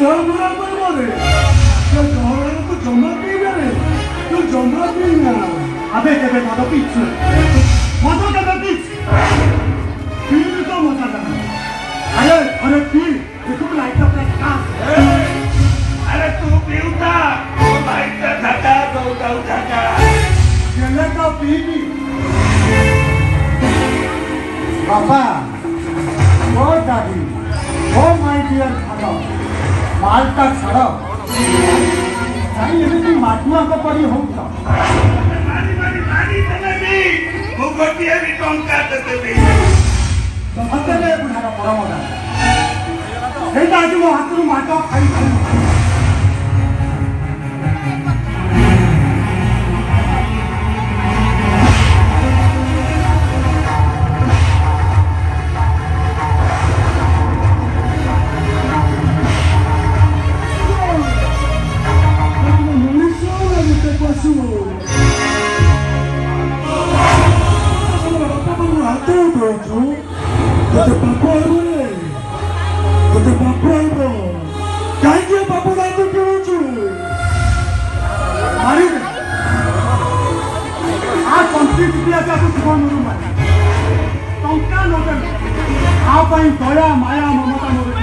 बुरा बोले तो जमा पीबे तो जमा पीना अबे केबे मद पीछ मद केबे पीछ पील तो मजा कर अरे पी देखो लाइट का प्रकाश अरे तू पीऊता ओ लाइट का धक्का दौड़ा धक्का केले का पी बाबा ओ दादी ओ माय डियर फादर मालटा छड़ जाई महात्मा को परी होता मारी तने वो गोटिए भी टंका देते सतले बुढ़ार परमदा सेटा आज मो हाथ माट खाई दया माया ममता